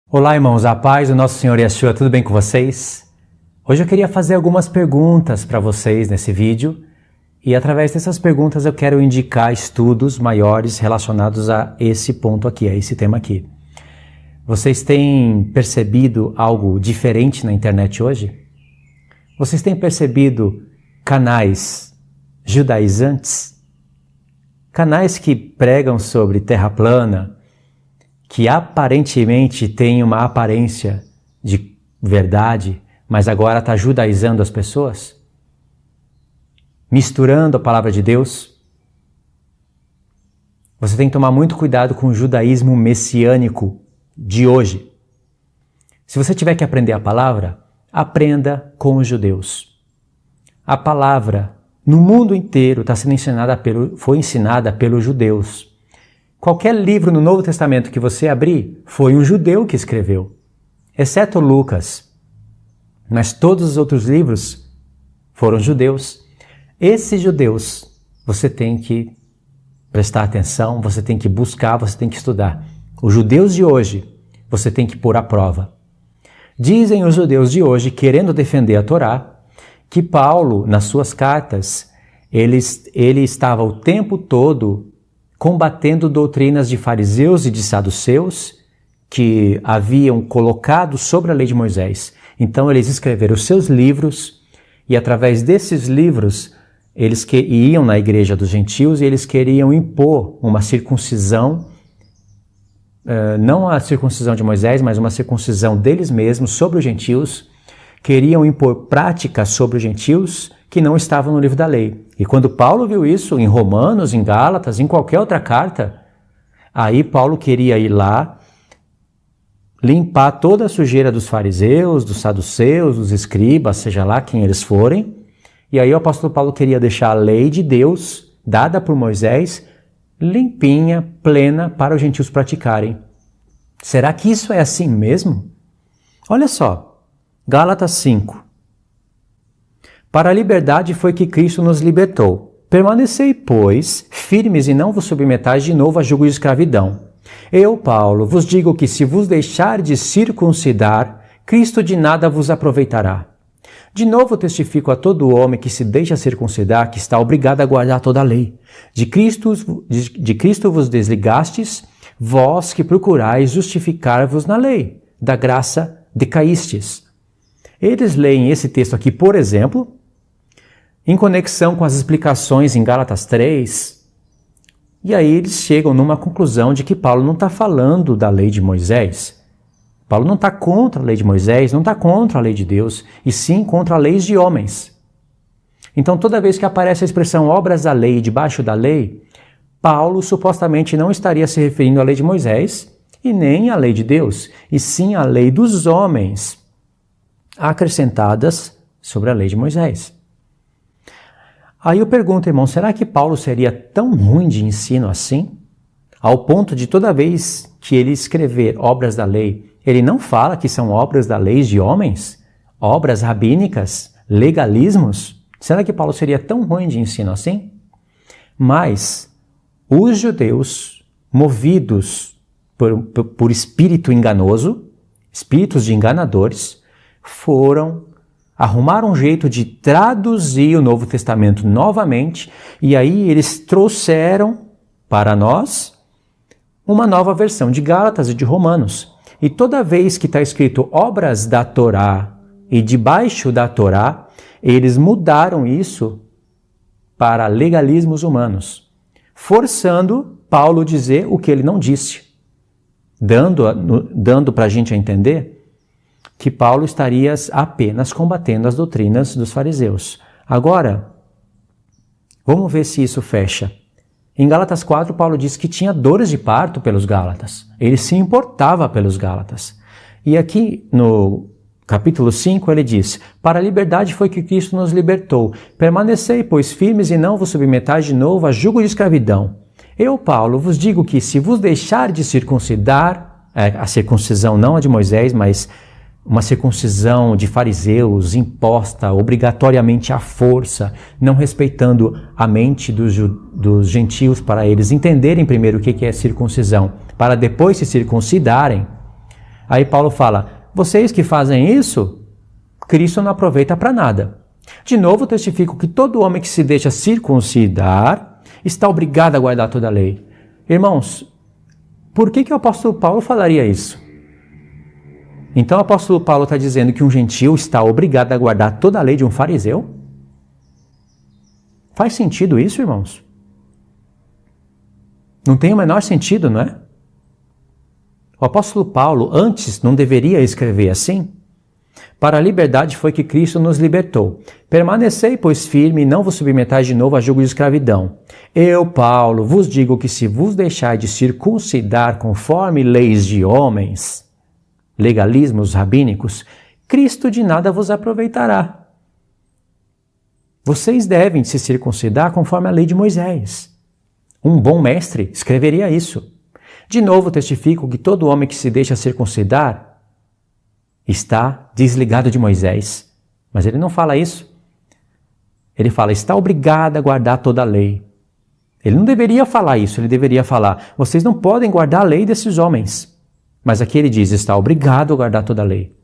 Olá, irmãos, a paz do nosso Senhor Yeshua, tudo bem com vocês? Hoje eu queria fazer algumas perguntas para vocês nesse vídeo e através dessas perguntas eu quero indicar estudos maiores relacionados a esse ponto aqui, a esse tema aqui. Vocês têm percebido algo diferente na internet hoje? Vocês têm percebido canais judaizantes? Canais que pregam sobre terra plana, que aparentemente tem uma aparência de verdade, mas agora está judaizando as pessoas? Misturando a palavra de Deus? Você tem que tomar muito cuidado com o judaísmo messiânico de hoje. Se você tiver que aprender a palavra, aprenda com os judeus. A palavra no mundo inteiro foi ensinada pelos judeus. Qualquer livro no Novo Testamento que você abrir, foi um judeu que escreveu, exceto Lucas. Mas todos os outros livros foram judeus. Esses judeus, você tem que prestar atenção, você tem que buscar, você tem que estudar. Os judeus de hoje, você tem que pôr à prova. Dizem os judeus de hoje, querendo defender a Torá, que Paulo, nas suas cartas, ele estava o tempo todo combatendo doutrinas de fariseus e de saduceus que haviam colocado sobre a lei de Moisés. Então eles escreveram os seus livros e através desses livros eles iam na igreja dos gentios e eles queriam impor uma circuncisão, não a circuncisão de Moisés, mas uma circuncisão deles mesmos sobre os gentios. Queriam impor práticas sobre os gentios que não estavam no livro da lei. E quando Paulo viu isso, em Romanos, em Gálatas, em qualquer outra carta, aí Paulo queria ir lá, limpar toda a sujeira dos fariseus, dos saduceus, dos escribas, seja lá quem eles forem. E aí o apóstolo Paulo queria deixar a lei de Deus, dada por Moisés, limpinha, plena, para os gentios praticarem. Será que isso é assim mesmo? Olha só. Gálatas 5. Para a liberdade foi que Cristo nos libertou. Permanecei, pois, firmes e não vos submetais de novo a jugo de escravidão. Eu, Paulo, vos digo que se vos deixar de circuncidar, Cristo de nada vos aproveitará. De novo testifico a todo homem que se deixa circuncidar que está obrigado a guardar toda a lei. De Cristo vos desligastes, vós que procurais justificar-vos na lei. Da graça decaístes. Eles leem esse texto aqui, por exemplo, em conexão com as explicações em Gálatas 3, e aí eles chegam numa conclusão de que Paulo não está falando da lei de Moisés. Paulo não está contra a lei de Moisés, não está contra a lei de Deus, e sim contra leis de homens. Então, toda vez que aparece a expressão obras da lei, debaixo da lei, Paulo supostamente não estaria se referindo à lei de Moisés e nem à lei de Deus, e sim à lei dos homens, acrescentadas sobre a lei de Moisés. Aí eu pergunto, irmão, será que Paulo seria tão ruim de ensino assim? Ao ponto de toda vez que ele escrever obras da lei, ele não fala que são obras da lei de homens? Obras rabínicas? Legalismos? Será que Paulo seria tão ruim de ensino assim? Mas os judeus, movidos por espírito enganoso, espíritos de enganadores, arrumaram um jeito de traduzir o Novo Testamento novamente, e aí eles trouxeram para nós uma nova versão de Gálatas e de Romanos. E toda vez que está escrito obras da Torá e debaixo da Torá, eles mudaram isso para legalismos humanos, forçando Paulo a dizer o que ele não disse, dando para a gente a entender que Paulo estaria apenas combatendo as doutrinas dos fariseus. Agora, vamos ver se isso fecha. Em Gálatas 4, Paulo diz que tinha dores de parto pelos Gálatas. Ele se importava pelos Gálatas. E aqui no capítulo 5 ele diz: para a liberdade foi que Cristo nos libertou. Permanecei, pois, firmes e não vos submetais de novo a jugo de escravidão. Eu, Paulo, vos digo que se vos deixar de circuncidar, a circuncisão não a de Moisés, mas uma circuncisão de fariseus imposta obrigatoriamente à força, não respeitando a mente dos gentios para eles entenderem primeiro o que é circuncisão, para depois se circuncidarem. Aí Paulo fala, vocês que fazem isso, Cristo não aproveita para nada. De novo, testifico que todo homem que se deixa circuncidar está obrigado a guardar toda a lei. Irmãos, por que o apóstolo Paulo falaria isso? Então o apóstolo Paulo está dizendo que um gentil está obrigado a guardar toda a lei de um fariseu? Faz sentido isso, irmãos? Não tem o menor sentido, não é? O apóstolo Paulo antes não deveria escrever assim? Para a liberdade foi que Cristo nos libertou. Permanecei, pois, firme, e não vos submetais de novo a jugo de escravidão. Eu, Paulo, vos digo que se vos deixar de circuncidar conforme leis de homens, legalismos rabínicos, Cristo de nada vos aproveitará. Vocês devem se circuncidar conforme a lei de Moisés. Um bom mestre escreveria isso. De novo, testifico que todo homem que se deixa circuncidar está desligado de Moisés. Mas ele não fala isso. Ele fala, está obrigado a guardar toda a lei. Ele não deveria falar isso, ele deveria falar, vocês não podem guardar a lei desses homens. Mas aqui ele diz, está obrigado a guardar toda a lei.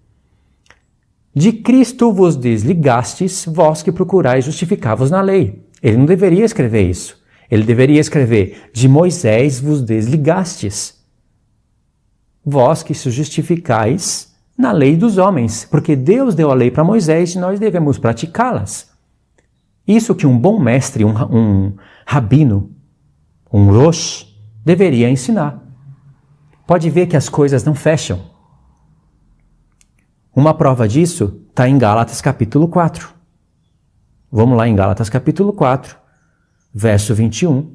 De Cristo vos desligastes, vós que procurais justificar-vos na lei. Ele não deveria escrever isso. Ele deveria escrever, de Moisés vos desligastes. Vós que se justificais na lei dos homens, porque Deus deu a lei para Moisés e nós devemos praticá-las. Isso que um bom mestre, um rabino, um rosh, deveria ensinar. Pode ver que as coisas não fecham. Uma prova disso está em Gálatas capítulo 4. Vamos lá em Gálatas capítulo 4, verso 21.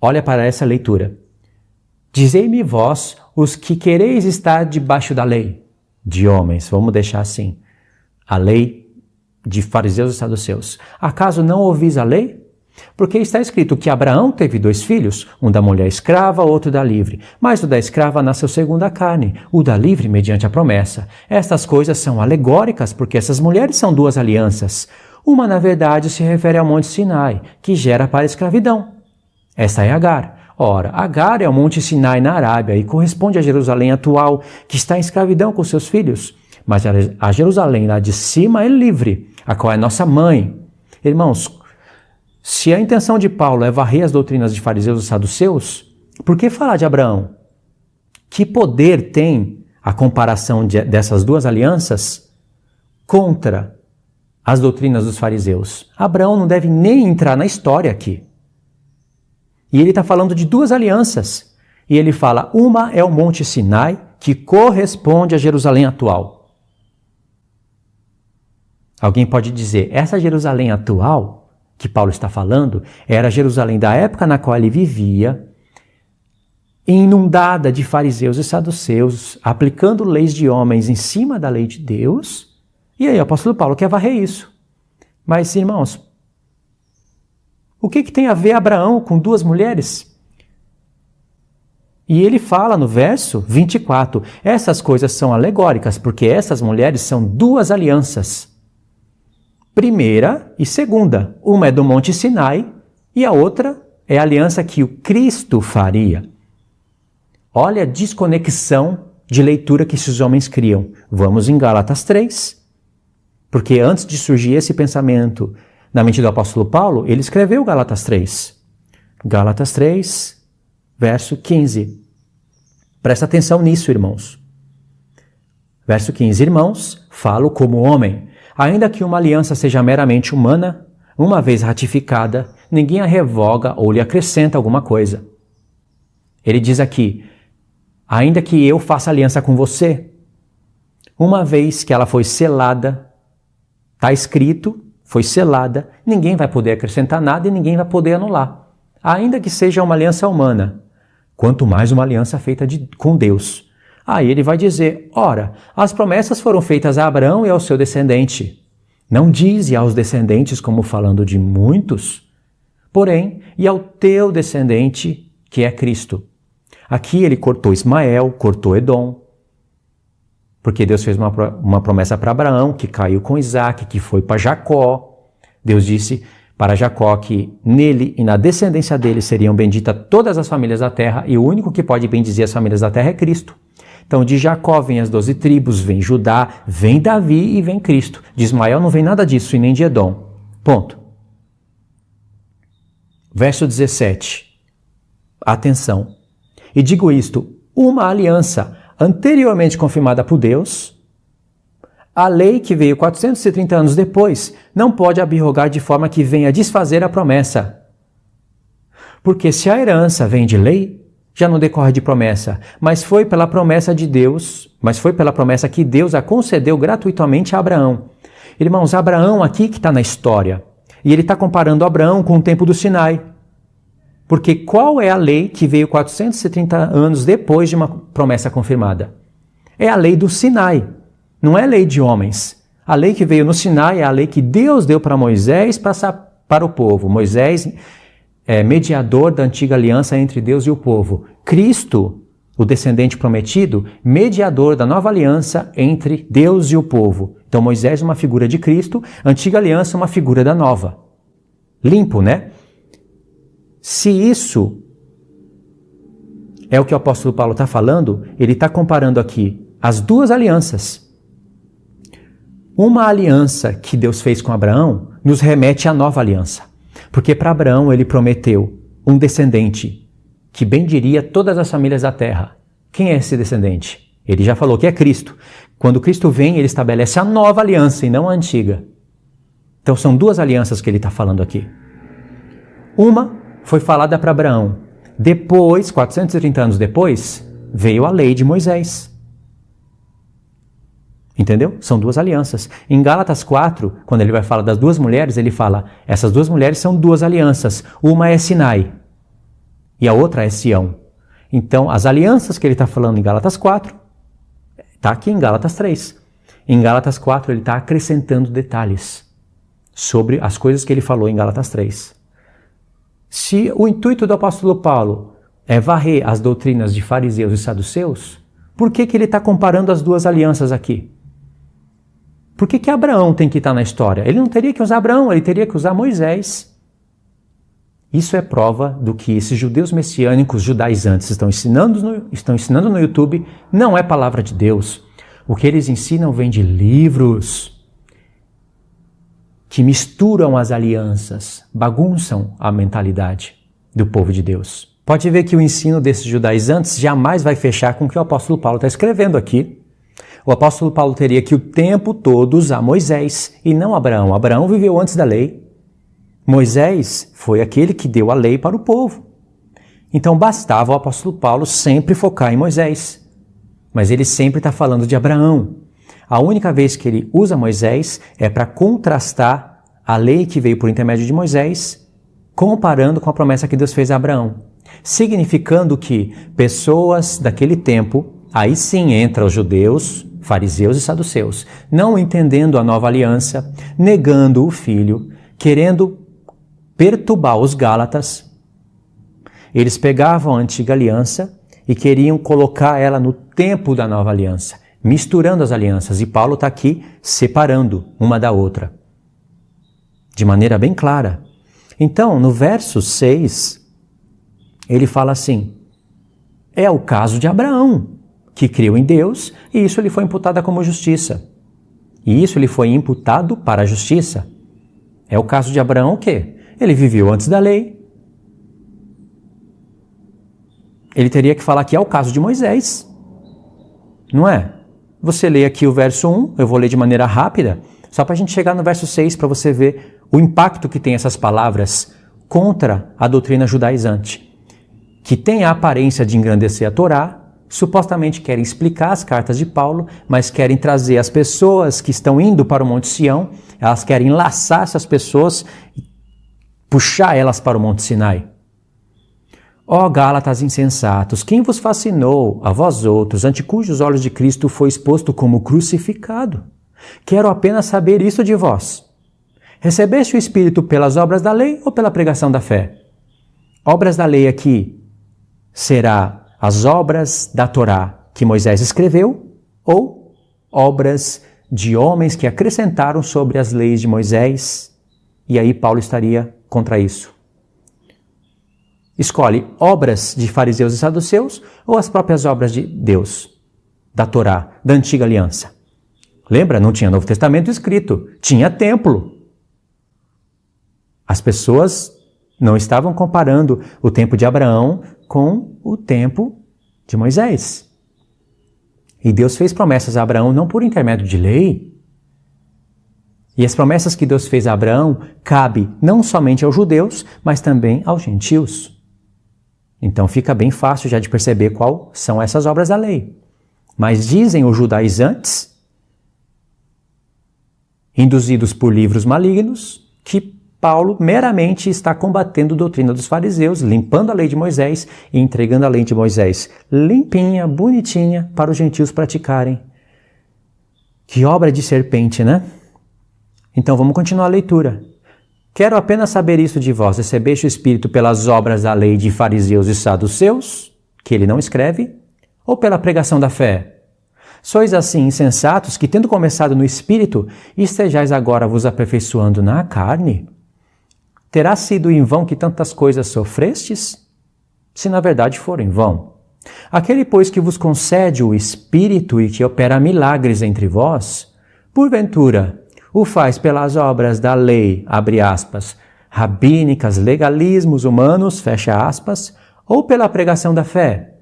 Olha para essa leitura. Dizei-me vós, os que quereis estar debaixo da lei, de homens, vamos deixar assim, a lei de fariseus e saduceus. Acaso não ouvis a lei? Porque está escrito que Abraão teve 2 filhos, um da mulher escrava, outro da livre. Mas o da escrava nasceu segundo a carne, o da livre mediante a promessa. Estas coisas são alegóricas, porque essas mulheres são 2 alianças. Uma, na verdade, se refere ao Monte Sinai, que gera para a escravidão. Esta é Agar. Ora, Agar é o Monte Sinai na Arábia e corresponde a Jerusalém atual, que está em escravidão com seus filhos. Mas a Jerusalém lá de cima é livre, a qual é nossa mãe. Irmãos, se a intenção de Paulo é varrer as doutrinas de fariseus e saduceus, por que falar de Abraão? Que poder tem a comparação dessas 2 alianças contra as doutrinas dos fariseus? Abraão não deve nem entrar na história aqui. E ele está falando de 2 alianças. E ele fala, uma é o Monte Sinai, que corresponde a Jerusalém atual. Alguém pode dizer, essa Jerusalém atual que Paulo está falando, era Jerusalém da época na qual ele vivia, inundada de fariseus e saduceus, aplicando leis de homens em cima da lei de Deus. E aí o apóstolo Paulo quer varrer isso. Mas, irmãos, o que tem a ver Abraão com 2 mulheres? E ele fala no verso 24, essas coisas são alegóricas, porque essas mulheres são 2 alianças. Primeira e segunda. Uma é do Monte Sinai e a outra é a aliança que o Cristo faria. Olha a desconexão de leitura que esses homens criam. Vamos em Gálatas 3. Porque antes de surgir esse pensamento na mente do apóstolo Paulo, ele escreveu Gálatas 3. Gálatas 3, verso 15. Presta atenção nisso, irmãos. Verso 15. Irmãos, falo como homem. Ainda que uma aliança seja meramente humana, uma vez ratificada, ninguém a revoga ou lhe acrescenta alguma coisa. Ele diz aqui, ainda que eu faça aliança com você, uma vez que ela foi selada, está escrito, foi selada, ninguém vai poder acrescentar nada e ninguém vai poder anular. Ainda que seja uma aliança humana, quanto mais uma aliança feita com Deus. Aí ele vai dizer, ora, as promessas foram feitas a Abraão e ao seu descendente. Não diz e aos descendentes como falando de muitos, porém, e ao teu descendente, que é Cristo. Aqui ele cortou Ismael, cortou Edom, porque Deus fez uma promessa para Abraão, que caiu com Isaac, que foi para Jacó. Deus disse para Jacó que nele e na descendência dele seriam benditas todas as famílias da terra, e o único que pode bendizer as famílias da terra é Cristo. Então de Jacó vem as 12 tribos, vem Judá, vem Davi e vem Cristo. De Ismael não vem nada disso e nem de Edom. Ponto. Verso 17. Atenção. E digo isto, uma aliança anteriormente confirmada por Deus, a lei que veio 430 anos depois não pode abrogar de forma que venha desfazer a promessa. Porque se a herança vem de lei, já não decorre de promessa, mas foi pela promessa de Deus, mas foi pela promessa que Deus a concedeu gratuitamente a Abraão. Irmãos, Abraão aqui que está na história, e ele está comparando Abraão com o tempo do Sinai. Porque qual é a lei que veio 430 anos depois de uma promessa confirmada? É a lei do Sinai. Não é lei de homens. A lei que veio no Sinai é a lei que Deus deu para Moisés passar para o povo. Moisés é mediador da antiga aliança entre Deus e o povo. Cristo, o descendente prometido, mediador da nova aliança entre Deus e o povo. Então Moisés é uma figura de Cristo, a antiga aliança é uma figura da nova. Limpo, né? Se isso é o que o apóstolo Paulo está falando, ele está comparando aqui as duas alianças. Uma aliança que Deus fez com Abraão nos remete à nova aliança. Porque para Abraão ele prometeu um descendente que bendiria todas as famílias da terra. Quem é esse descendente? Ele já falou que é Cristo. Quando Cristo vem, ele estabelece a nova aliança e não a antiga. Então são duas alianças que ele está falando aqui. Uma foi falada para Abraão. Depois, 430 anos depois, veio a lei de Moisés. Entendeu? São duas alianças. Em Gálatas 4, quando ele vai falar das duas mulheres, ele fala, essas duas mulheres são duas alianças. Uma é Sinai e a outra é Sião. Então, as alianças que ele está falando em Gálatas 4, está aqui em Gálatas 3. Em Gálatas 4, ele está acrescentando detalhes sobre as coisas que ele falou em Gálatas 3. Se o intuito do apóstolo Paulo é varrer as doutrinas de fariseus e saduceus, por que ele está comparando as duas alianças aqui? Por que Abraão tem que estar na história? Ele não teria que usar Abraão, ele teria que usar Moisés. Isso é prova do que esses judeus messiânicos judaizantes estão ensinando no YouTube, não é palavra de Deus. O que eles ensinam vem de livros que misturam as alianças, bagunçam a mentalidade do povo de Deus. Pode ver que o ensino desses judaizantes jamais vai fechar com o que o apóstolo Paulo está escrevendo aqui. O apóstolo Paulo teria que o tempo todo usar Moisés e não Abraão. Abraão viveu antes da lei. Moisés foi aquele que deu a lei para o povo. Então bastava o apóstolo Paulo sempre focar em Moisés. Mas ele sempre está falando de Abraão. A única vez que ele usa Moisés é para contrastar a lei que veio por intermédio de Moisés, comparando com a promessa que Deus fez a Abraão. Significando que pessoas daquele tempo, aí sim entram os judeus, fariseus e saduceus, não entendendo a nova aliança, negando o Filho, querendo perturbar os Gálatas. Eles pegavam a antiga aliança e queriam colocar ela no tempo da nova aliança, misturando as alianças. E Paulo está aqui separando uma da outra, de maneira bem clara. Então, no verso 6, ele fala assim, é o caso de Abraão, que creu em Deus, e isso lhe foi imputado como justiça. E isso lhe foi imputado para a justiça. É o caso de Abraão o quê? Ele viveu antes da lei. Ele teria que falar que é o caso de Moisés. Não é? Você lê aqui o verso 1, eu vou ler de maneira rápida, só para a gente chegar no verso 6 para você ver o impacto que tem essas palavras contra a doutrina judaizante, que tem a aparência de engrandecer a Torá, supostamente querem explicar as cartas de Paulo, mas querem trazer as pessoas que estão indo para o Monte Sião, elas querem laçar essas pessoas e puxar elas para o Monte Sinai. Ó Gálatas insensatos, quem vos fascinou, a vós outros, ante cujos olhos de Cristo foi exposto como crucificado? Quero apenas saber isso de vós. Recebeste o Espírito pelas obras da lei ou pela pregação da fé? Obras da lei aqui será as obras da Torá que Moisés escreveu ou obras de homens que acrescentaram sobre as leis de Moisés E aí Paulo estaria contra isso. Escolhe obras de fariseus e saduceus ou as próprias obras de Deus, da Torá, da antiga aliança. Lembra? Não tinha Novo Testamento escrito, tinha templo. As pessoas não estavam comparando o tempo de Abraão com o tempo de Moisés. E Deus fez promessas a Abraão não por intermédio de lei. E as promessas que Deus fez a Abraão cabe não somente aos judeus, mas também aos gentios. Então fica bem fácil já de perceber quais são essas obras da lei. Mas dizem os judaizantes, induzidos por livros malignos, que Paulo meramente está combatendo a doutrina dos fariseus, limpando a lei de Moisés e entregando a lei de Moisés limpinha, bonitinha, para os gentios praticarem. Que obra de serpente, né? Então vamos continuar a leitura. Quero apenas saber isso de vós, recebeste o Espírito pelas obras da lei de fariseus e saduceus, que ele não escreve, ou pela pregação da fé? Sois assim insensatos que, tendo começado no Espírito, estejais agora vos aperfeiçoando na carne? Terá sido em vão que tantas coisas sofrestes? Se na verdade for em vão. Aquele, pois, que vos concede o Espírito e que opera milagres entre vós, porventura, o faz pelas obras da lei, abre aspas, rabínicas, legalismos humanos, fecha aspas, ou pela pregação da fé?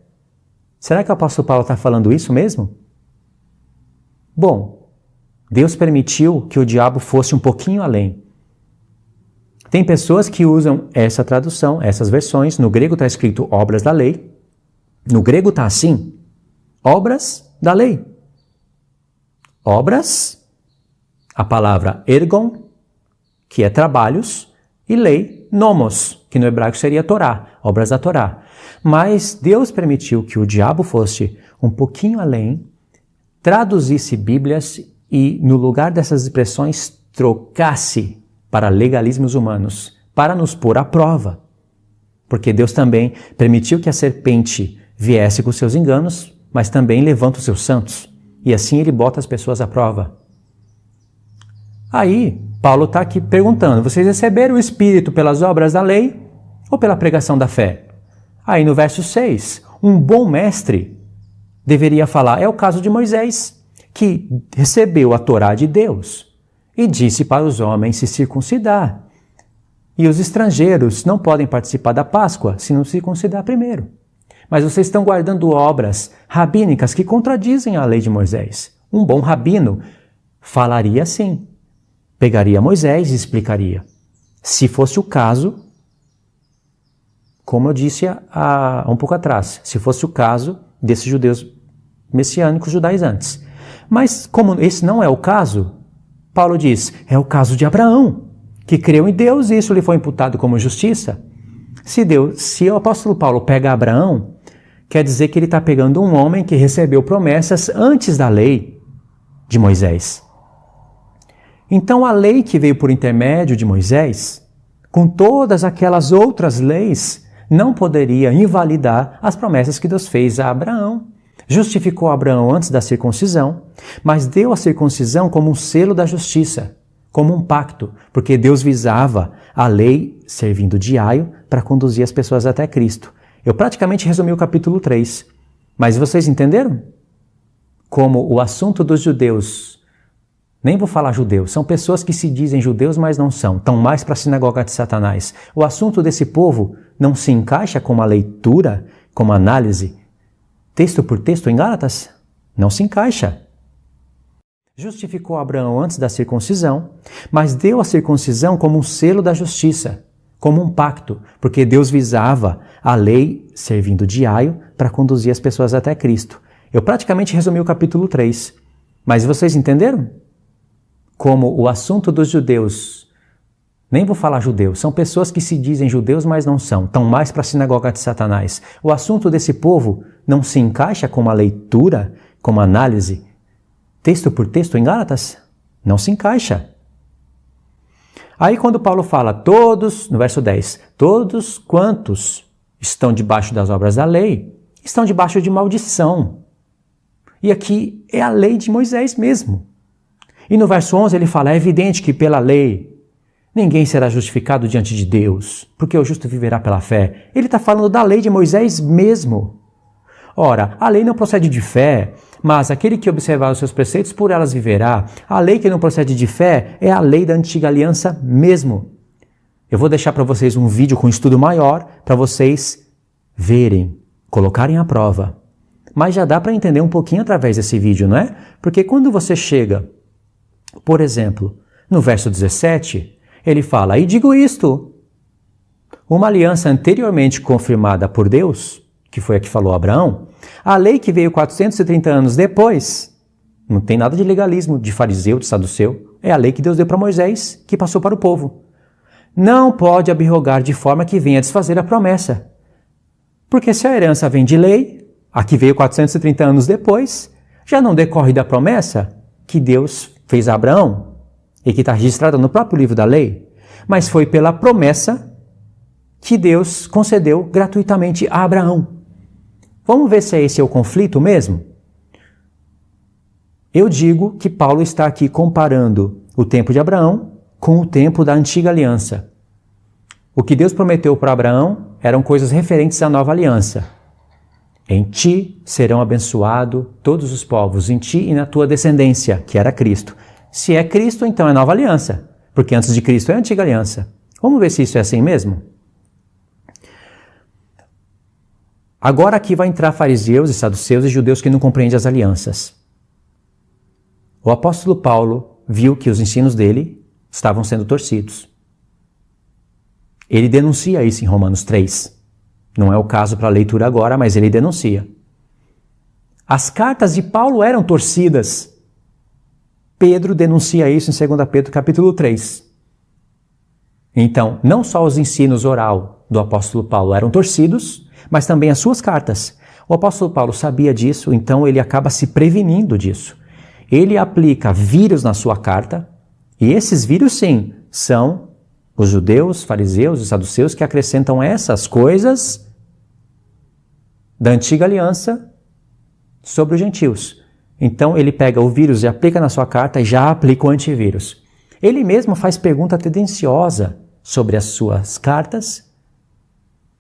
Será que o apóstolo Paulo está falando isso mesmo? Bom, Deus permitiu que o diabo fosse um pouquinho além. Tem pessoas que usam essa tradução, essas versões, no grego está escrito obras da lei, no grego está assim, obras da lei. Obras, a palavra ergon, que é trabalhos, e lei, nomos, que no hebraico seria Torá, obras da Torá. Mas Deus permitiu que o diabo fosse um pouquinho além, traduzisse Bíblias e, no lugar dessas expressões, trocasse para legalismos humanos, para nos pôr à prova. Porque Deus também permitiu que a serpente viesse com seus enganos, mas também levanta os seus santos. E assim ele bota as pessoas à prova. Aí, Paulo está aqui perguntando, vocês receberam o Espírito pelas obras da lei ou pela pregação da fé? Aí no verso 6, um bom mestre deveria falar, é o caso de Moisés, que recebeu a Torá de Deus e disse para os homens se circuncidar. E os estrangeiros não podem participar da Páscoa se não se circuncidar primeiro. Mas vocês estão guardando obras rabínicas que contradizem a lei de Moisés. Um bom rabino falaria assim, pegaria Moisés e explicaria. Se fosse o caso, como eu disse há um pouco atrás, se fosse o caso desses judeus messiânicos judaizantes. Mas como esse não é o caso, Paulo diz, é o caso de Abraão, que creu em Deus e isso lhe foi imputado como justiça. Se o apóstolo Paulo pega Abraão, quer dizer que ele está pegando um homem que recebeu promessas antes da lei de Moisés. Então a lei que veio por intermédio de Moisés, com todas aquelas outras leis, não poderia invalidar as promessas que Deus fez a Abraão. Justificou Abraão antes da circuncisão, mas deu a circuncisão como um selo da justiça, como um pacto, porque Deus visava a lei servindo de aio para conduzir as pessoas até Cristo. Eu praticamente resumi o capítulo 3, mas vocês entenderam? Como o assunto dos judeus, nem vou falar judeus, são pessoas que se dizem judeus, mas não são, estão mais para a sinagoga de Satanás. O assunto desse povo não se encaixa com uma leitura, com uma análise, texto por texto em Gálatas? Não se encaixa. Justificou Abraão antes da circuncisão, mas deu a circuncisão como um selo da justiça, como um pacto, porque Deus visava a lei servindo de aio para conduzir as pessoas até Cristo. Eu praticamente resumi o capítulo 3, mas vocês entenderam? Como o assunto dos judeus, nem vou falar judeus, são pessoas que se dizem judeus, mas não são, estão mais para a sinagoga de Satanás. O assunto desse povo não se encaixa com uma leitura, com uma análise, texto por texto em Gálatas? Não se encaixa. Aí quando Paulo fala todos, no verso 10, todos quantos estão debaixo das obras da lei, estão debaixo de maldição. E aqui é a lei de Moisés mesmo. E no verso 11 ele fala, é evidente que pela lei Ninguém será justificado diante de Deus, porque o justo viverá pela fé. Ele está falando da lei de Moisés mesmo. Ora, a lei não procede de fé, mas aquele que observar os seus preceitos, por elas viverá. A lei que não procede de fé é a lei da antiga aliança mesmo. Eu vou deixar para vocês um vídeo com um estudo maior para vocês verem, colocarem à prova. Mas já dá para entender um pouquinho através desse vídeo, não é? Porque quando você chega, por exemplo, no verso 17, ele fala: "E digo isto, uma aliança anteriormente confirmada por Deus", que foi a que falou Abraão, "a lei que veio 430 anos depois", não tem nada de legalismo, de fariseu, de saduceu, é a lei que Deus deu para Moisés, que passou para o povo, "não pode abrogar de forma que venha desfazer a promessa. Porque se a herança vem de lei, a que veio 430 anos depois, já não decorre da promessa que Deus fez a Abraão e que está registrada no próprio livro da lei, mas foi pela promessa que Deus concedeu gratuitamente a Abraão." Vamos ver se esse é o conflito mesmo? Eu digo que Paulo está aqui comparando o tempo de Abraão com o tempo da antiga aliança. O que Deus prometeu para Abraão eram coisas referentes à nova aliança. "Em ti serão abençoados todos os povos, em ti e na tua descendência", que era Cristo. Se é Cristo, então é nova aliança, porque antes de Cristo é a antiga aliança. Vamos ver se isso é assim mesmo? Agora aqui vai entrar fariseus e saduceus e judeus que não compreendem as alianças. O apóstolo Paulo viu que os ensinos dele estavam sendo torcidos. Ele denuncia isso em Romanos 3. Não é o caso para a leitura agora, mas ele denuncia. As cartas de Paulo eram torcidas. Pedro denuncia isso em 2 Pedro capítulo 3. Então, não só os ensinos oral do apóstolo Paulo eram torcidos, mas também as suas cartas. O apóstolo Paulo sabia disso, então ele acaba se prevenindo disso. Ele aplica vírus na sua carta, e esses vírus, sim, são os judeus, fariseus e saduceus que acrescentam essas coisas da antiga aliança sobre os gentios. Então ele pega o vírus e aplica na sua carta e já aplica o antivírus. Ele mesmo faz pergunta tendenciosa sobre as suas cartas,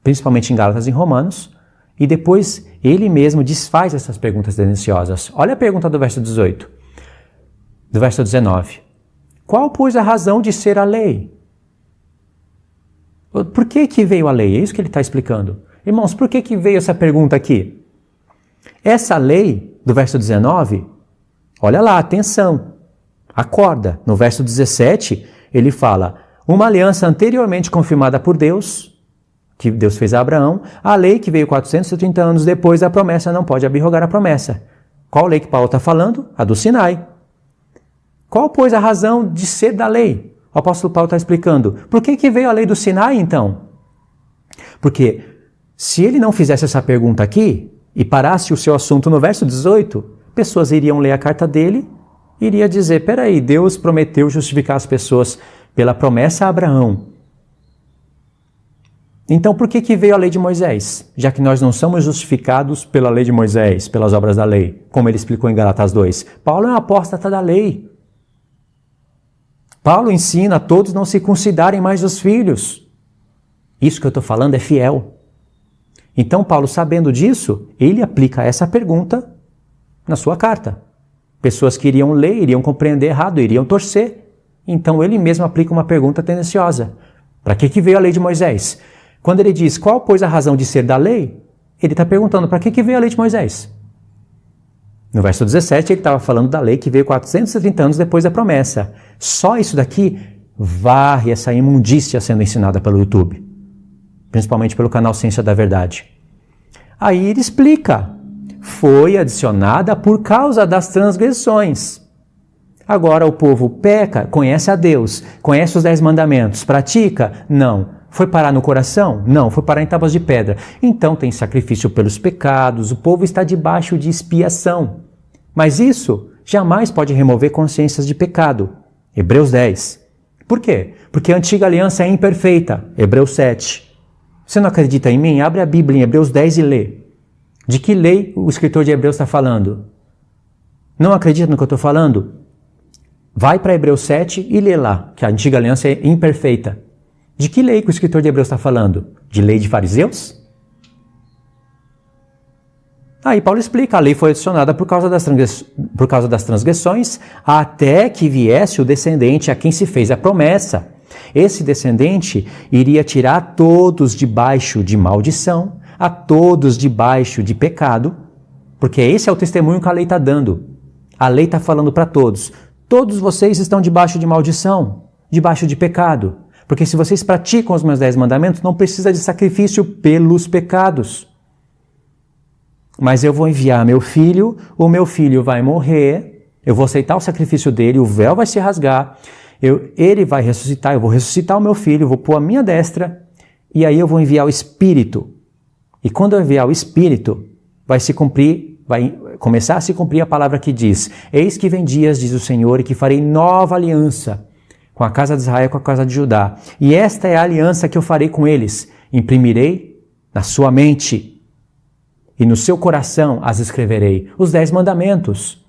principalmente em Gálatas e Romanos, e depois ele mesmo desfaz essas perguntas tendenciosas. Olha a pergunta do verso 18, do verso 19. "Qual, pois, a razão de ser a lei?" Por que veio a lei? É isso que ele está explicando. Irmãos, por que veio essa pergunta aqui? Essa lei, do verso 19, olha lá, atenção, acorda. No verso 17, ele fala: "Uma aliança anteriormente confirmada por Deus", que Deus fez a Abraão, "a lei que veio 430 anos depois da promessa não pode abrogar a promessa." Qual lei que Paulo está falando? A do Sinai. Qual, pois, a razão de ser da lei? O apóstolo Paulo está explicando. Por que veio a lei do Sinai, então? Porque se ele não fizesse essa pergunta aqui e parasse o seu assunto no verso 18, pessoas iriam ler a carta dele e iriam dizer: "Peraí, Deus prometeu justificar as pessoas pela promessa a Abraão. Então por que veio a lei de Moisés? Já que nós não somos justificados pela lei de Moisés, pelas obras da lei, como ele explicou em Gálatas 2. Paulo é um apóstata da lei. Paulo ensina a todos não circuncidarem mais os filhos. Isso que eu estou falando é fiel. Então Paulo, sabendo disso, ele aplica essa pergunta na sua carta. Pessoas que iriam ler, iriam compreender errado, iriam torcer. Então ele mesmo aplica uma pergunta tendenciosa. Para que veio a lei de Moisés? Quando ele diz: "Qual, pois, a razão de ser da lei?", ele está perguntando: para que veio a lei de Moisés? No verso 17, ele estava falando da lei que veio 430 anos depois da promessa. Só isso daqui varre essa imundícia sendo ensinada pelo YouTube, principalmente pelo canal Ciência da Verdade. Aí ele explica: foi adicionada por causa das transgressões. Agora o povo peca, conhece a Deus, conhece os 10 mandamentos, pratica? Não. Foi parar no coração? Não. Foi parar em tábuas de pedra. Então tem sacrifício pelos pecados, o povo está debaixo de expiação. Mas isso jamais pode remover consciências de pecado. Hebreus 10. Por quê? Porque a antiga aliança é imperfeita. Hebreus 7. Você não acredita em mim? Abre a Bíblia em Hebreus 10 e lê. De que lei o escritor de Hebreus está falando? Não acredita no que eu estou falando? Vai para Hebreus 7 e lê lá, que a antiga aliança é imperfeita. De que lei que o escritor de Hebreus está falando? De lei de fariseus? Aí Paulo explica, a lei foi adicionada por causa das transgressões, até que viesse o descendente a quem se fez a promessa. Esse descendente iria tirar todos debaixo de maldição, a todos debaixo de pecado, porque esse é o testemunho que a lei está dando. A lei está falando para todos. Todos vocês estão debaixo de maldição, debaixo de pecado. Porque se vocês praticam os meus 10 mandamentos, não precisa de sacrifício pelos pecados. Mas eu vou enviar meu filho, o meu filho vai morrer, eu vou aceitar o sacrifício dele, o véu vai se rasgar, ele vai ressuscitar, eu vou ressuscitar o meu filho, vou pôr a minha destra, e aí eu vou enviar o Espírito. E quando eu enviar o Espírito, vai começar a se cumprir a palavra que diz: eis que vem dias, diz o Senhor, e que farei nova aliança com a casa de Israel e com a casa de Judá. E esta é a aliança que eu farei com eles. Imprimirei na sua mente e no seu coração as escreverei. Os 10 mandamentos.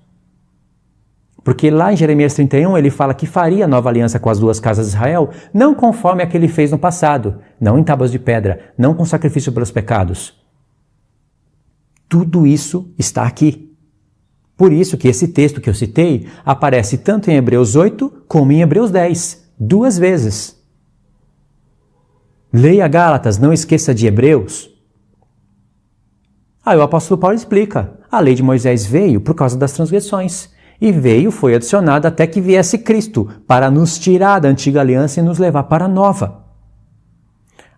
Porque lá em Jeremias 31 ele fala que faria nova aliança com as 2 casas de Israel, não conforme a que ele fez no passado, não em tábuas de pedra, não com sacrifício pelos pecados. Tudo isso está aqui. Por isso que esse texto que eu citei aparece tanto em Hebreus 8 como em Hebreus 10, 2 vezes. Leia Gálatas, não esqueça de Hebreus. Aí o apóstolo Paulo explica, a lei de Moisés veio por causa das transgressões, e foi adicionada até que viesse Cristo, para nos tirar da antiga aliança e nos levar para a nova.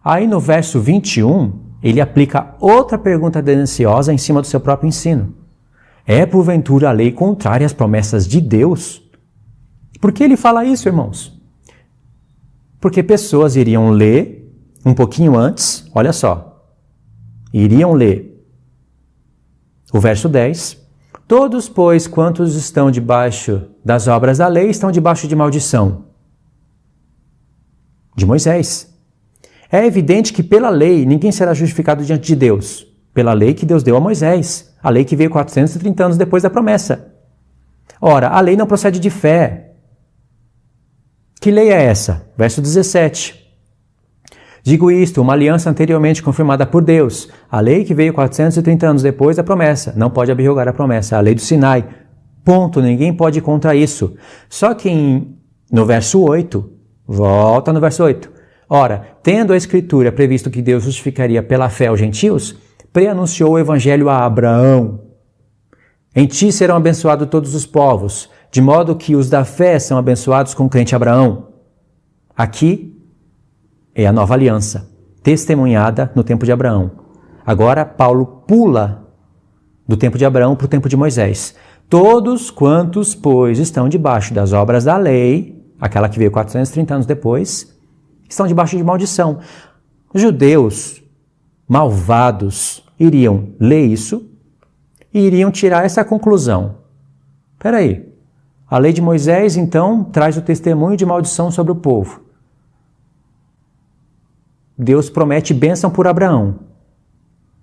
Aí no verso 21, ele aplica outra pergunta tendenciosa em cima do seu próprio ensino. É porventura a lei contrária às promessas de Deus? Por que ele fala isso, irmãos? Porque pessoas iriam ler um pouquinho antes, olha só, iriam ler o verso 10, todos, pois, quantos estão debaixo das obras da lei, estão debaixo de maldição. De Moisés. É evidente que pela lei ninguém será justificado diante de Deus. Pela lei que Deus deu a Moisés. A lei que veio 430 anos depois da promessa. Ora, a lei não procede de fé. Que lei é essa? Verso 17. Digo isto, uma aliança anteriormente confirmada por Deus, a lei que veio 430 anos depois da promessa, não pode abrogar a promessa, a lei do Sinai. Ponto, ninguém pode ir contra isso. Só que no verso 8, volta no verso 8. Ora, tendo a Escritura previsto que Deus justificaria pela fé aos gentios, preanunciou o Evangelho a Abraão. Em ti serão abençoados todos os povos, de modo que os da fé são abençoados com o crente Abraão. Aqui é a nova aliança, testemunhada no tempo de Abraão. Agora, Paulo pula do tempo de Abraão para o tempo de Moisés. Todos quantos, pois, estão debaixo das obras da lei, aquela que veio 430 anos depois, estão debaixo de maldição. Os judeus malvados iriam ler isso e iriam tirar essa conclusão. Espera aí, a lei de Moisés, então, traz o testemunho de maldição sobre o povo. Deus promete bênção por Abraão.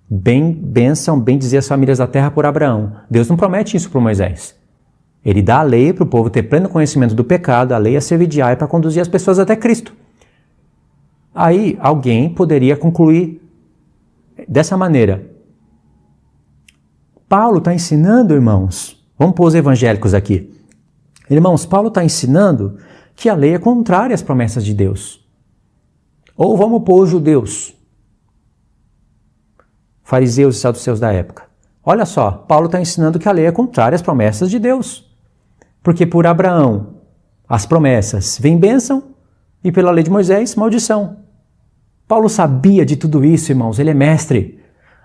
Bênção, bem dizer as famílias da terra por Abraão. Deus não promete isso para Moisés. Ele dá a lei para o povo ter pleno conhecimento do pecado, a lei a servir de aio para conduzir as pessoas até Cristo. Aí alguém poderia concluir dessa maneira. Paulo está ensinando, irmãos, vamos pôr os evangélicos aqui. Irmãos, Paulo está ensinando que a lei é contrária às promessas de Deus. Ou vamos pôr os judeus, fariseus e saduceus da época. Olha só, Paulo está ensinando que a lei é contrária às promessas de Deus. Porque por Abraão, as promessas vêm bênção e pela lei de Moisés, maldição. Paulo sabia de tudo isso, irmãos, ele é mestre.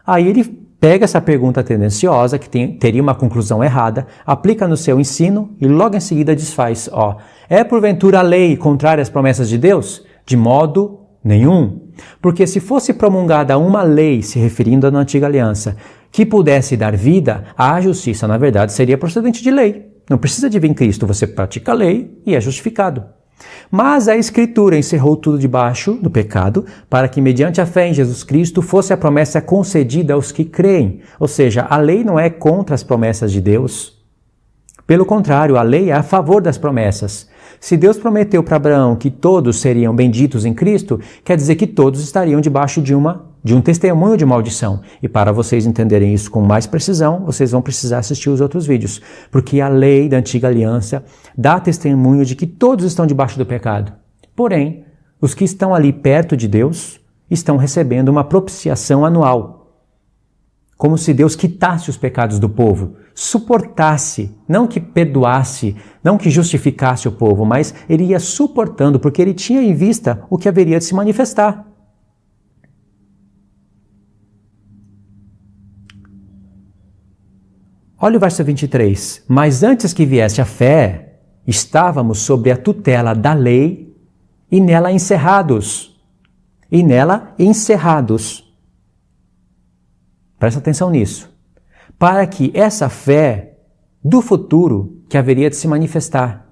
Aí ele pega essa pergunta tendenciosa, que teria uma conclusão errada, aplica no seu ensino e logo em seguida desfaz. É porventura a lei contrária às promessas de Deus? De modo nenhum. Porque se fosse promulgada uma lei, se referindo à antiga aliança, que pudesse dar vida, a justiça, na verdade, seria procedente de lei. Não precisa de vir Cristo, você pratica a lei e é justificado. Mas a Escritura encerrou tudo debaixo do pecado, para que, mediante a fé em Jesus Cristo, fosse a promessa concedida aos que creem. Ou seja, a lei não é contra as promessas de Deus. Pelo contrário, a lei é a favor das promessas. Se Deus prometeu para Abraão que todos seriam benditos em Cristo, quer dizer que todos estariam debaixo de um testemunho de maldição. E para vocês entenderem isso com mais precisão, vocês vão precisar assistir os outros vídeos. Porque a lei da antiga aliança dá testemunho de que todos estão debaixo do pecado. Porém, os que estão ali perto de Deus estão recebendo uma propiciação anual. Como se Deus quitasse os pecados do povo, suportasse, não que perdoasse, não que justificasse o povo, mas ele ia suportando, porque ele tinha em vista o que haveria de se manifestar. Olha o verso 23. Mas antes que viesse a fé, estávamos sob a tutela da lei e nela encerrados. Presta atenção nisso. Para que essa fé do futuro que haveria de se manifestar.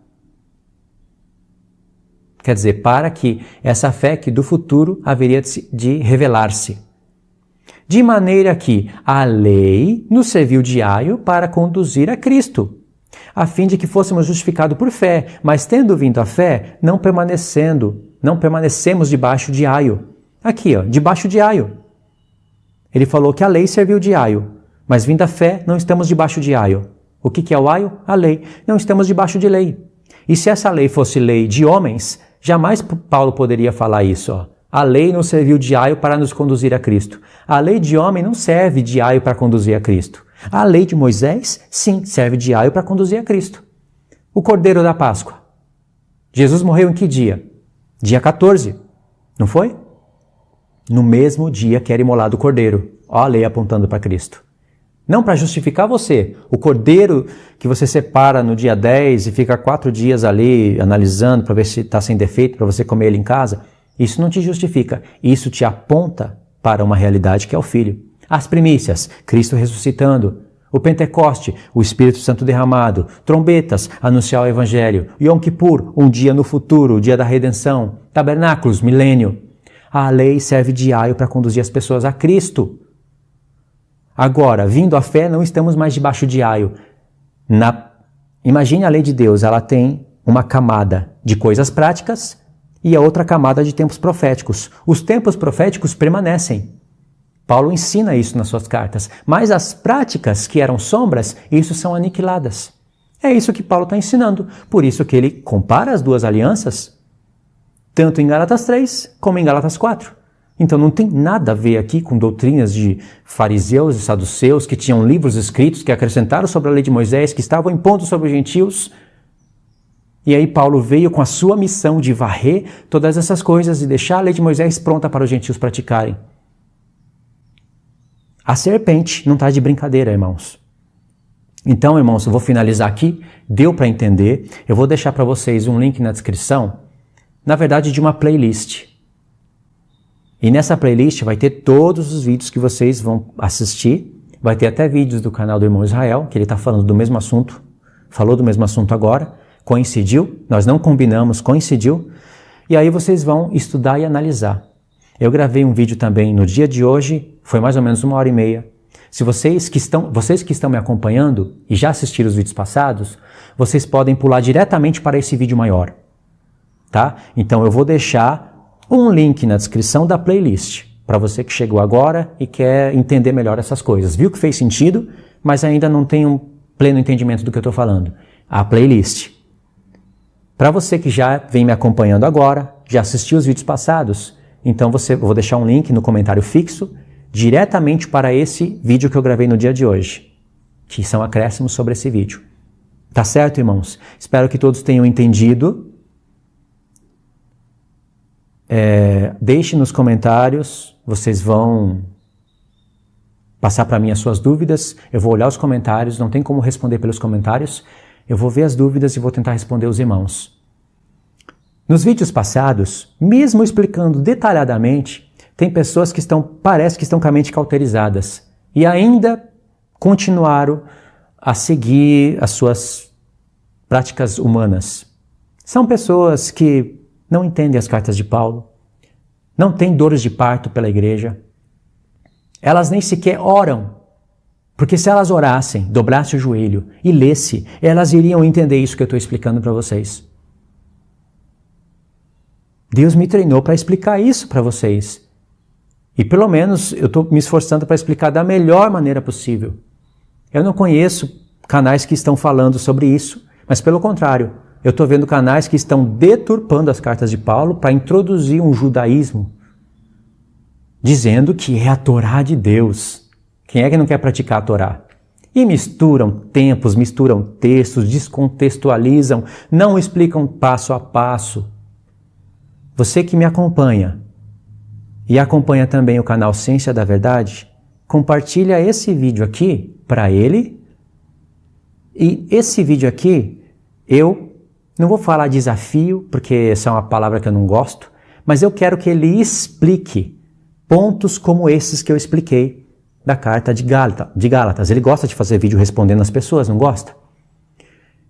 Quer dizer, para que essa fé que do futuro haveria de revelar-se. De maneira que a lei nos serviu de aio para conduzir a Cristo, a fim de que fôssemos justificados por fé, mas tendo vindo a fé, não permanecemos debaixo de aio. Aqui, debaixo de aio. Ele falou que a lei serviu de aio, mas vindo a fé, não estamos debaixo de aio. O que é o aio? A lei. Não estamos debaixo de lei. E se essa lei fosse lei de homens, jamais Paulo poderia falar isso. A lei não serviu de aio para nos conduzir a Cristo. A lei de homem não serve de aio para conduzir a Cristo. A lei de Moisés, sim, serve de aio para conduzir a Cristo. O Cordeiro da Páscoa. Jesus morreu em que dia? Dia 14, não foi? No mesmo dia que era imolado o Cordeiro. Olha a lei apontando para Cristo. Não para justificar você. O Cordeiro que você separa no dia 10 e fica 4 dias ali analisando para ver se está sem defeito, para você comer ele em casa, isso não te justifica. Isso te aponta para uma realidade que é o Filho. As primícias, Cristo ressuscitando. O Pentecoste, o Espírito Santo derramado. Trombetas, anunciar o Evangelho. Yom Kippur, um dia no futuro, o dia da redenção. Tabernáculos, milênio. A lei serve de aio para conduzir as pessoas a Cristo. Agora, vindo a fé, não estamos mais debaixo de aio. Imagine a lei de Deus, ela tem uma camada de coisas práticas e a outra camada de tempos proféticos. Os tempos proféticos permanecem. Paulo ensina isso nas suas cartas. Mas as práticas que eram sombras, isso são aniquiladas. É isso que Paulo está ensinando. Por isso que ele compara as duas alianças, tanto em Gálatas 3 como em Gálatas 4. Então não tem nada a ver aqui com doutrinas de fariseus e saduceus que tinham livros escritos que acrescentaram sobre a lei de Moisés, que estavam impondo sobre os gentios. E aí Paulo veio com a sua missão de varrer todas essas coisas e deixar a lei de Moisés pronta para os gentios praticarem. A serpente não está de brincadeira, irmãos. Então, irmãos, eu vou finalizar aqui. Deu para entender. Eu vou deixar para vocês um link na descrição, na verdade, de uma playlist. E nessa playlist vai ter todos os vídeos que vocês vão assistir. Vai ter até vídeos do canal do irmão Israel, que ele está falando do mesmo assunto. Falou do mesmo assunto agora. Coincidiu. Nós não combinamos, coincidiu. E aí vocês vão estudar e analisar. Eu gravei um vídeo também no dia de hoje. Foi mais ou menos 1h30. Se vocês que estão me acompanhando e já assistiram os vídeos passados, vocês podem pular diretamente para esse vídeo maior. Tá? Então eu vou deixar um link na descrição da playlist para você que chegou agora e quer entender melhor essas coisas. Viu que fez sentido, mas ainda não tem um pleno entendimento do que eu estou falando. A playlist. Para você que já vem me acompanhando agora, já assistiu os vídeos passados, então eu vou deixar um link no comentário fixo diretamente para esse vídeo que eu gravei no dia de hoje, que são acréscimos sobre esse vídeo. Tá certo, irmãos? Espero que todos tenham entendido. Deixe nos comentários, vocês vão passar para mim as suas dúvidas, eu vou olhar os comentários, não tem como responder pelos comentários, eu vou ver as dúvidas e vou tentar responder os irmãos. Nos vídeos passados, mesmo explicando detalhadamente, tem pessoas que parece que estão com a mente cauterizadas e ainda continuaram a seguir as suas práticas humanas. São pessoas que não entendem as cartas de Paulo, não têm dores de parto pela igreja, elas nem sequer oram Porque se elas orassem, dobrassem o joelho e lessem, elas iriam entender isso que eu estou explicando para vocês. Deus me treinou para explicar isso para vocês. E pelo menos eu estou me esforçando para explicar da melhor maneira possível. Eu não conheço canais que estão falando sobre isso, mas pelo contrário, eu estou vendo canais que estão deturpando as cartas de Paulo para introduzir um judaísmo, dizendo que é a Torá de Deus. Quem é que não quer praticar a Torá? E misturam tempos, misturam textos, descontextualizam, não explicam passo a passo. Você que me acompanha e acompanha também o canal Ciência da Verdade, compartilha esse vídeo aqui para ele. E esse vídeo aqui, eu não vou falar desafio, porque essa é uma palavra que eu não gosto, mas eu quero que ele explique pontos como esses que eu expliquei da carta de Gálatas. Ele gosta de fazer vídeo respondendo as pessoas, não gosta?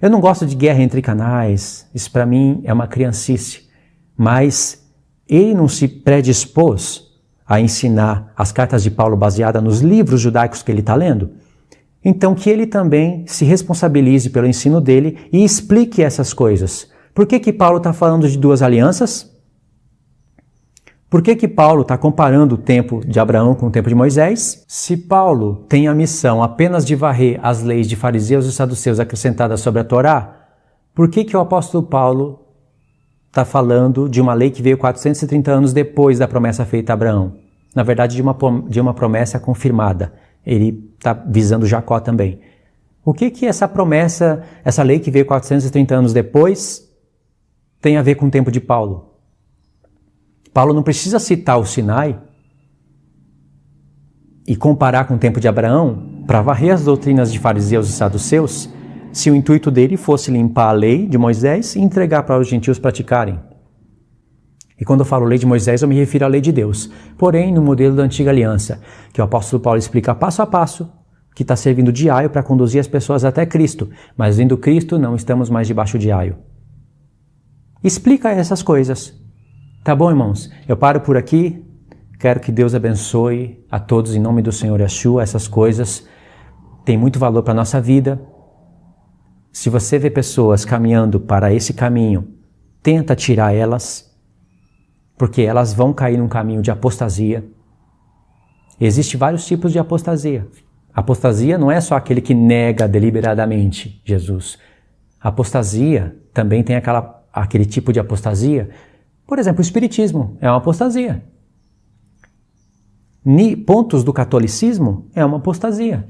Eu não gosto de guerra entre canais, isso para mim é uma criancice. Mas ele não se predispôs a ensinar as cartas de Paulo baseadas nos livros judaicos que ele está lendo. Então que ele também se responsabilize pelo ensino dele e explique essas coisas. Por que Paulo está falando de duas alianças? Por que Paulo está comparando o tempo de Abraão com o tempo de Moisés? Se Paulo tem a missão apenas de varrer as leis de fariseus e saduceus acrescentadas sobre a Torá, por que o apóstolo Paulo está falando de uma lei que veio 430 anos depois da promessa feita a Abraão? Na verdade, de uma promessa confirmada. Ele está visando Jacó também. O que essa promessa, essa lei que veio 430 anos depois, tem a ver com o tempo de Paulo? Paulo não precisa citar o Sinai e comparar com o tempo de Abraão para varrer as doutrinas de fariseus e saduceus, se o intuito dele fosse limpar a lei de Moisés e entregar para os gentios praticarem. E quando eu falo lei de Moisés, eu me refiro à lei de Deus. Porém, no modelo da antiga aliança, que o apóstolo Paulo explica passo a passo, que está servindo de aio para conduzir as pessoas até Cristo. Mas vindo Cristo, não estamos mais debaixo de aio. Explica essas coisas. Tá bom, irmãos? Eu paro por aqui. Quero que Deus abençoe a todos em nome do Senhor Yeshua. Essas coisas têm muito valor para a nossa vida. Se você vê pessoas caminhando para esse caminho, tenta tirar elas, porque elas vão cair num caminho de apostasia. Existem vários tipos de apostasia. Apostasia não é só aquele que nega deliberadamente Jesus. Apostasia também tem aquele tipo de apostasia. Por exemplo, o espiritismo é uma apostasia. Pontos do catolicismo é uma apostasia.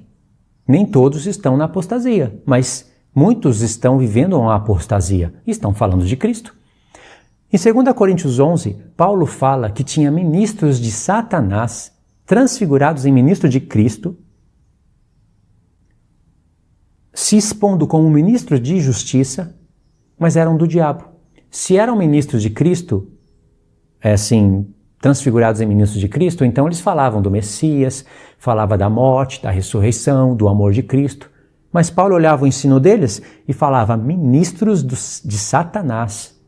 Nem todos estão na apostasia, mas muitos estão vivendo uma apostasia. Estão falando de Cristo. Em 2 Coríntios 11, Paulo fala que tinha ministros de Satanás transfigurados em ministro de Cristo, se expondo como ministros de justiça, mas eram do diabo. Se eram ministros de Cristo, transfigurados em ministros de Cristo, então eles falavam do Messias, falava da morte, da ressurreição, do amor de Cristo. Mas Paulo olhava o ensino deles e falava ministros de Satanás.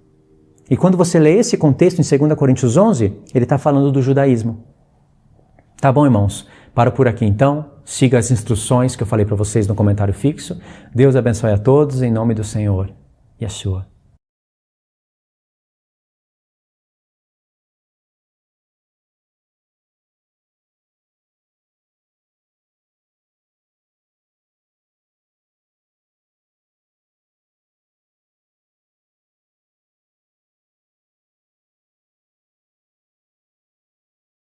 E quando você lê esse contexto em 2 Coríntios 11, ele está falando do judaísmo. Tá bom, irmãos? Paro por aqui então. Siga as instruções que eu falei para vocês no comentário fixo. Deus abençoe a todos em nome do Senhor Yeshua.